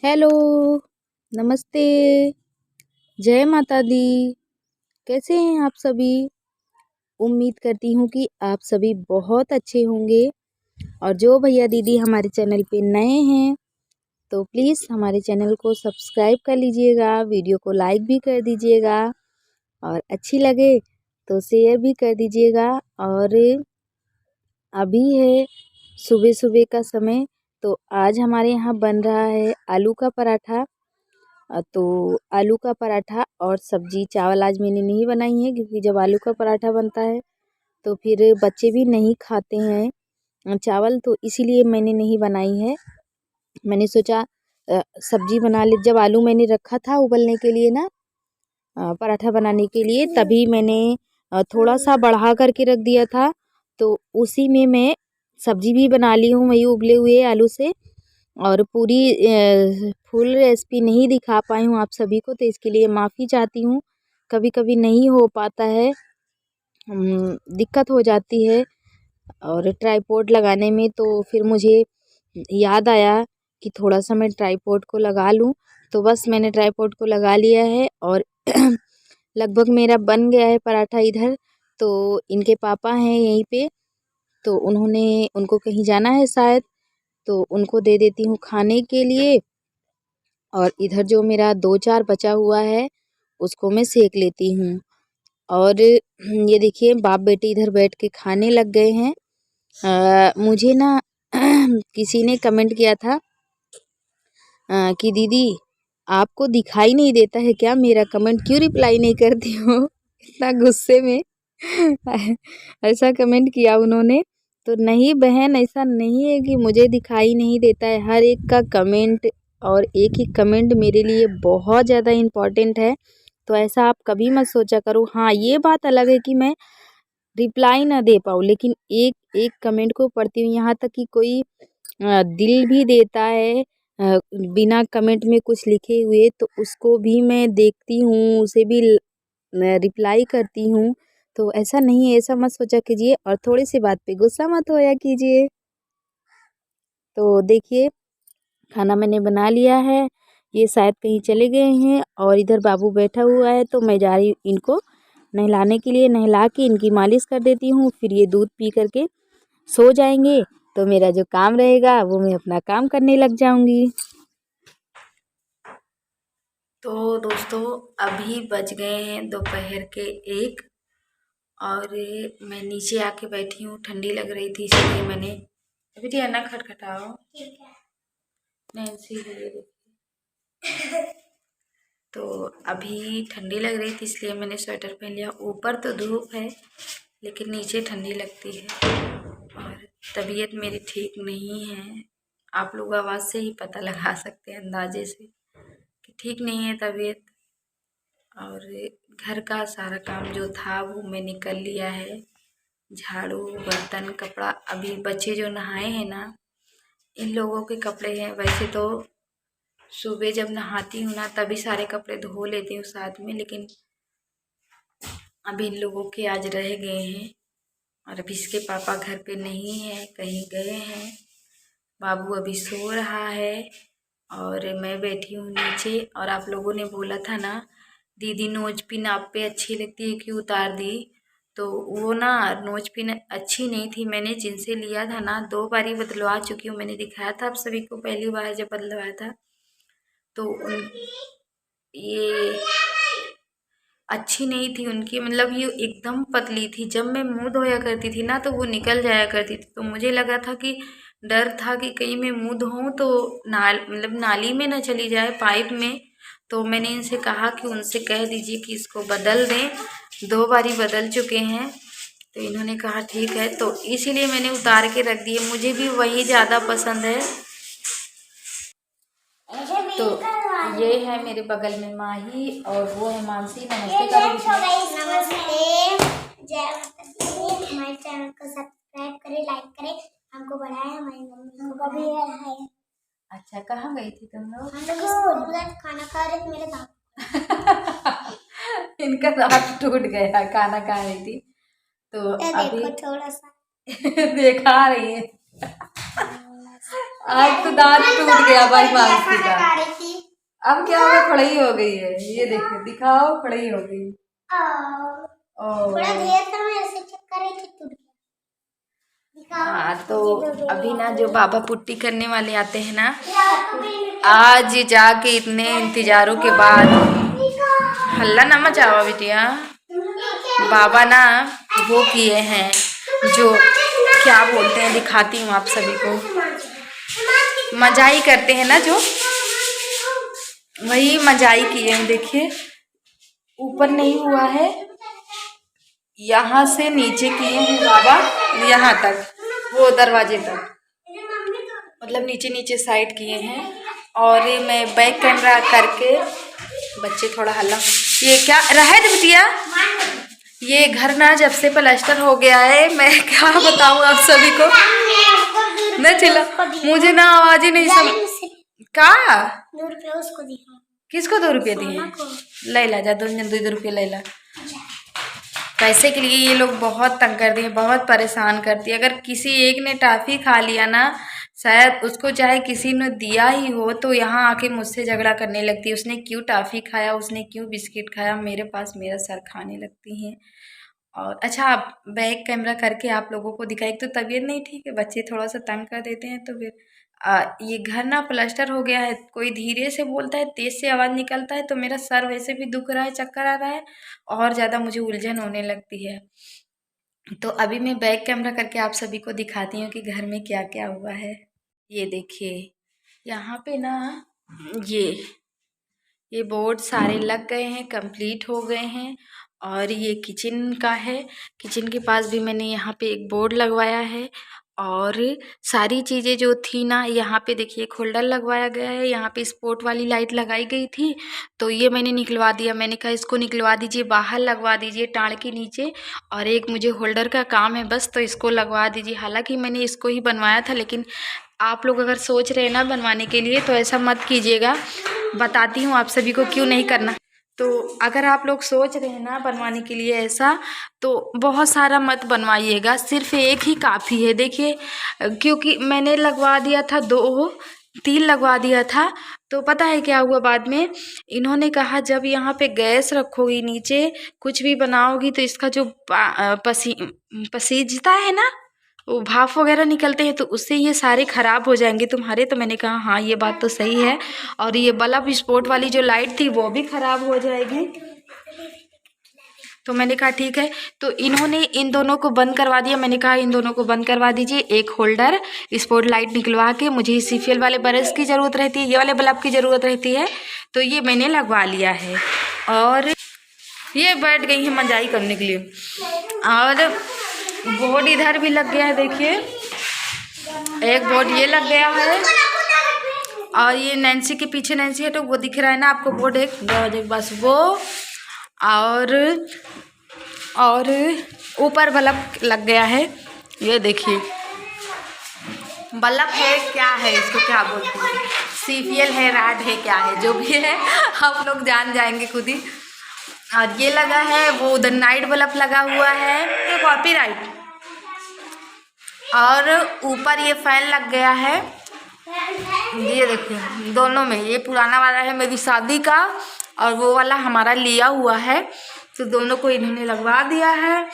Hello, नमस्ते, जय माता दी। कैसे हैं आप सभी? उम्मीद करती हूँ कि आप सभी बहुत अच्छे होंगे। और जो भैया दीदी हमारे चैनल पे नए हैं तो प्लीज़ हमारे चैनल को सब्सक्राइब कर लीजिएगा, वीडियो को लाइक भी कर दीजिएगा और अच्छी लगे तो शेयर भी कर दीजिएगा। और अभी है सुबह-सुबह का समय, तो आज हमारे यहाँ बन रहा है आलू का पराठा। तो आलू का पराठा और सब्जी चावल आज मैंने नहीं बनाई है, क्योंकि जब आलू का पराठा बनता है तो फिर बच्चे भी नहीं खाते हैं चावल, तो इसीलिए मैंने नहीं बनाई है। मैंने सोचा सब्जी बना ले। जब आलू मैंने रखा था उबलने के लिए ना, पराठा बनाने के लिए, तभी मैंने थोड़ा सा बढ़ा करके रख दिया था। तो उसी में मैं सब्जी भी बना ली हूँ वही उबले हुए आलू से। और पूरी फुल रेसिपी नहीं दिखा पाई हूँ आप सभी को, तो इसके लिए माफ़ी चाहती हूँ। कभी कभी नहीं हो पाता है, दिक्कत हो जाती है और ट्राइपॉड लगाने में। तो फिर मुझे याद आया कि थोड़ा सा मैं ट्राइपॉड को लगा लूँ, तो बस मैंने ट्राइपॉड को लगा लिया है। और लगभग मेरा बन गया है पराठा इधर। तो इनके पापा हैं यहीं पे, तो उनको कहीं जाना है शायद, तो उनको दे देती हूँ खाने के लिए। और इधर जो मेरा 2-4 बचा हुआ है उसको मैं सेक लेती हूँ। और ये देखिए बाप बेटे इधर बैठ के खाने लग गए हैं। मुझे ना किसी ने कमेंट किया था कि दीदी आपको दिखाई नहीं देता है क्या, मेरा कमेंट क्यों रिप्लाई नहीं करती हो? इतना गुस्से में ऐसा कमेंट किया उन्होंने। तो नहीं बहन, ऐसा नहीं है कि मुझे दिखाई नहीं देता है। हर एक का कमेंट और एक ही कमेंट मेरे लिए बहुत ज़्यादा इम्पोर्टेंट है। तो ऐसा आप कभी मत सोचा करो। हाँ, ये बात अलग है कि मैं रिप्लाई ना दे पाऊँ, लेकिन एक एक कमेंट को पढ़ती हूँ। यहाँ तक कि कोई दिल भी देता है बिना कमेंट में कुछ लिखे हुए, तो उसको भी मैं देखती हूँ, उसे भी रिप्लाई करती हूँ। तो ऐसा नहीं है, ऐसा मत सोचा कीजिए और थोड़ी सी बात पे गुस्सा मत होया कीजिए। तो देखिए खाना मैंने बना लिया है, ये शायद कहीं चले गए हैं और इधर बाबू बैठा हुआ है, तो मैं जा रही हूँ इनको नहलाने के लिए। नहला के इनकी मालिश कर देती हूँ, फिर ये दूध पी करके सो जाएंगे। तो मेरा जो काम रहेगा वो मैं अपना काम करने लग जाऊंगी। तो दोस्तों अभी बज गए हैं दोपहर के 1 और मैं नीचे आके बैठी हूँ। ठंडी लग रही थी इसलिए मैंने अभी दिया ना खटखटाओ नैन्सी तो अभी ठंडी लग रही थी इसलिए मैंने स्वेटर पहन लिया। ऊपर तो धूप है लेकिन नीचे ठंडी लगती है और तबीयत मेरी ठीक नहीं है। आप लोग आवाज़ से ही पता लगा सकते हैं, अंदाजे से, कि ठीक नहीं है तबीयत। और घर का सारा काम जो था वो मैंने कर लिया है, झाड़ू बर्तन कपड़ा। अभी बच्चे जो नहाए हैं ना, इन लोगों के कपड़े हैं। वैसे तो सुबह जब नहाती हूँ ना तभी सारे कपड़े धो लेती हूँ साथ में, लेकिन अभी इन लोगों के आज रह गए हैं। और अभी इसके पापा घर पे नहीं हैं, कहीं गए हैं। बाबू अभी सो रहा है और मैं बैठी हूँ नीचे। और आप लोगों ने बोला था ना दीदी नोज पिन आप पे अच्छी लगती है क्यों उतार दी, तो वो ना नोज पिन अच्छी नहीं थी। मैंने जिनसे लिया था ना 2 बारी बदलवा चुकी हूँ। मैंने दिखाया था आप सभी को पहली बार जब बदलवाया था, तो ये अच्छी नहीं थी उनकी, मतलब ये एकदम पतली थी। जब मैं मुंह धोया करती थी ना तो वो निकल जाया करती थी। तो मुझे लगा था कि डर था कि कहीं मैं मुंह धोऊं तो मतलब नाली में ना चली जाए, पाइप में। तो मैंने इनसे कहा कि उनसे कह दीजिए कि इसको बदल दें। 2 बारी बदल चुके हैं, तो इन्होंने कहा ठीक है, तो इसीलिए मैंने उतार के रख दिए। मुझे भी वही ज़्यादा पसंद है। तो ये है मेरे बगल में माही और वो है मानसी। नमस्ते नमस्ते, जय माता दी। हमारे चैनल को सब्सक्राइब करें, लाइक करें। हमको बढ़ाए, हमारी मम्मी को भी बढ़ाए। अच्छा, कहाँ गई थी तुम लोग? खाना खा रहे मेरे दांत इनका दांत टूट गया, खाना खा रही थी तो अभी देखो थोड़ा सा दिखा रही है। आज तो दांत टूट गया भाई मानसी का। खा रही थी। अब क्या हुआ, खड़ई हो गई है, ये देखो, दिखाओ, खड़ई हो गई। थोड़ा देर से मैं ऐसे चेक कर रही थी, टूट गया। हाँ तो अभी ना जो बाबा पुट्टी करने वाले आते हैं ना, आज जाके इतने इंतजारों के बाद, हल्ला ना मचाओ बिटिया, बाबा ना वो किए हैं, जो क्या बोलते हैं, दिखाती हूँ आप सभी को, मजाई करते हैं ना जो, वही मजाई किए हैं। देखिए ऊपर नहीं हुआ है, यहाँ से नीचे किए हैं बाबा, यहाँ तक, वो दरवाजे तक, मतलब नीचे नीचे साइड किए हैं। और ये मैं बैक कैमरा करके, बच्चे थोड़ा हल्ला, ये क्या रहा है बिटिया, ये घर ना जब से प्लास्टर हो गया है, मैं क्या बताऊं आप सभी को, न चिल्ला, मुझे ना आवाज ही नहीं समझ का। 2 रुपये उसको दिया। किसको 2 रुपये दिए? ले ला जा, 2 रुपये ले ला। पैसे के लिए ये लोग बहुत तंग करती है, बहुत परेशान करती है। अगर किसी एक ने टॉफी खा लिया ना, शायद उसको चाहे किसी ने दिया ही हो, तो यहाँ आके मुझसे झगड़ा करने लगती है, उसने क्यों टॉफी खाया, उसने क्यों बिस्किट खाया, मेरे पास मेरा सर खाने लगती हैं। और अच्छा, आप बैक कैमरा करके आप लोगों को दिखाए, तो तबीयत नहीं ठीक है, बच्चे थोड़ा सा तंग कर देते हैं, तो फिर ये घर ना प्लास्टर हो गया है, कोई धीरे से बोलता है, तेज से आवाज़ निकलता है, तो मेरा सर वैसे भी दुख रहा है, चक्कर आ रहा है, और ज़्यादा मुझे उलझन होने लगती है। तो अभी मैं बैक कैमरा करके आप सभी को दिखाती हूँ कि घर में क्या क्या हुआ है। ये देखिए, यहाँ पे ना ये ये बोर्ड सारे लग गए हैं, कंप्लीट हो गए हैं। और ये किचन का है, किचन के पास भी मैंने यहाँ पे एक बोर्ड लगवाया है। और सारी चीज़ें जो थी ना, यहाँ पे देखिए एक होल्डर लगवाया गया है, यहाँ पे स्पॉट वाली लाइट लगाई गई थी, तो ये मैंने निकलवा दिया, मैंने कहा इसको निकलवा दीजिए, बाहर लगवा दीजिए टाड़ के नीचे, और एक मुझे होल्डर का काम है बस, तो इसको लगवा दीजिए। हालांकि मैंने इसको ही बनवाया था, लेकिन आप लोग अगर सोच रहे हैं ना बनवाने के लिए, तो ऐसा मत कीजिएगा, बताती हूँ आप सभी को क्यों नहीं करना। तो अगर आप लोग सोच रहे हैं ना बनवाने के लिए ऐसा, तो बहुत सारा मत बनवाइएगा, सिर्फ एक ही काफ़ी है। देखिए, क्योंकि मैंने लगवा दिया था 2 3 लगवा दिया था, तो पता है क्या हुआ बाद में, इन्होंने कहा जब यहाँ पे गैस रखोगी नीचे, कुछ भी बनाओगी, तो इसका जो पसीजता है ना, वो भाप वगैरह निकलते हैं, तो उससे ये सारे ख़राब हो जाएंगे तुम्हारे। तो मैंने कहा हाँ, ये बात तो सही है, और ये बल्ब स्पॉट वाली जो लाइट थी वो भी ख़राब हो जाएगी। तो मैंने कहा ठीक है, तो इन्होंने इन दोनों को बंद करवा दिया। मैंने कहा इन दोनों को बंद करवा दीजिए, एक होल्डर स्पॉट लाइट निकलवा के, मुझे सीफियल वाले ब्रश की ज़रूरत रहती है, ये वाले बल्ब की ज़रूरत रहती है, तो ये मैंने लगवा लिया है। और ये बैठ गई है मजाई करने के लिए। और बोर्ड इधर भी लग गया है, देखिए एक बोर्ड ये लग गया है, और ये नैन्सी के पीछे नैन्सी है, तो वो दिख रहा है ना आपको बोर्ड, एक बस वो। और ऊपर बल्ब लग गया है, ये देखिए बल्ब है, क्या है इसको क्या बोलते हैं, सीफियल है, रैड है, क्या है, जो भी है आप लोग जान जाएंगे खुद ही। और ये लगा है, वो उधर नाइट बल्ब लगा हुआ है, ये कॉपीराइट। और ऊपर ये फैन लग गया है, ये देखिए दोनों में, ये पुराना वाला है मेरी शादी का, और वो वाला हमारा लिया हुआ है, तो दोनों को इन्होंने लगवा दिया है।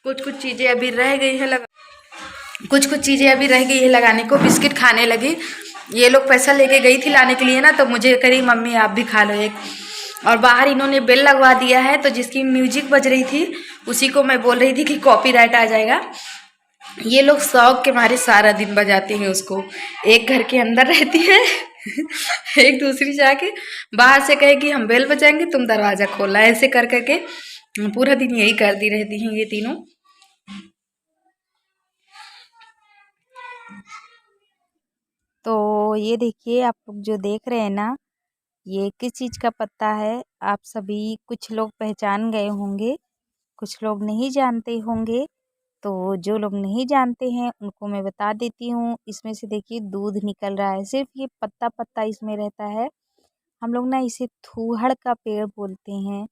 कुछ चीज़ें अभी रह गई है कुछ चीज़ें अभी रह गई है लगाने को। बिस्किट खाने लगी, ये लोग पैसा लेके गई थी लाने के लिए ना, तो मुझे करी मम्मी आप भी खा लो एक। और बाहर इन्होंने बेल लगवा दिया है, तो जिसकी म्यूजिक बज रही थी उसी को मैं बोल रही थी कि कॉपीराइट आ जाएगा। ये लोग शौक के मारे सारा दिन बजाते हैं उसको, एक घर के अंदर रहती है एक दूसरी जाके बाहर से कहे कि हम बेल बजाएंगे, तुम दरवाज़ा खोला, ऐसे कर करके पूरा दिन यही करती रहती हैं ये तीनों। तो ये देखिए, आप लोग जो देख रहे हैं ना, ये किस चीज़ का पत्ता है, आप सभी कुछ लोग पहचान गए होंगे, कुछ लोग नहीं जानते होंगे। तो जो लोग नहीं जानते हैं उनको मैं बता देती हूँ, इसमें से देखिए दूध निकल रहा है, सिर्फ ये पत्ता पत्ता इसमें रहता है। हम लोग ना इसे थूहड़ का पेड़ बोलते हैं।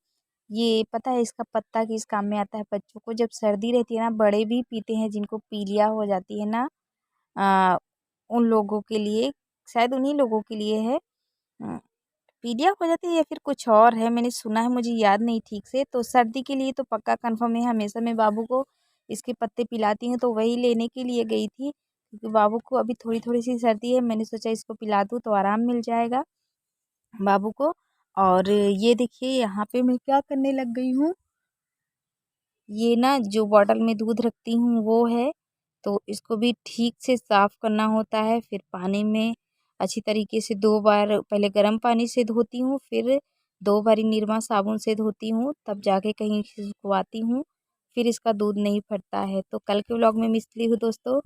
ये पता है इसका पत्ता किस काम में आता है, बच्चों को जब सर्दी रहती है ना, बड़े भी पीते हैं, जिनको पीलिया हो जाती है ना, उन लोगों के लिए, शायद उन्हीं लोगों के लिए है। पीलिया हो जाती है या फिर कुछ और है, मैंने सुना है, मुझे याद नहीं ठीक से। तो सर्दी के लिए तो पक्का कन्फर्म है, हमेशा मैं बाबू को इसके पत्ते पिलाती हूँ, तो वही लेने के लिए गई थी क्योंकि बाबू को अभी थोड़ी थोड़ी सी सर्दी है। मैंने सोचा इसको पिला दूँ तो आराम मिल जाएगा बाबू को। और ये देखिए यहाँ पे मैं क्या करने लग गई हूँ, ये ना जो बॉटल में दूध रखती हूँ वो है, तो इसको भी ठीक से साफ़ करना होता है। फिर पानी में अच्छी तरीके से 2 बार पहले गर्म पानी से धोती हूँ, फिर 2 बारी निरमा साबुन से धोती हूँ, तब जाके कहीं सुखवाती हूँ, फिर इसका दूध नहीं फटता है। तो कल के व्लॉग में मिलती हूँ दोस्तों।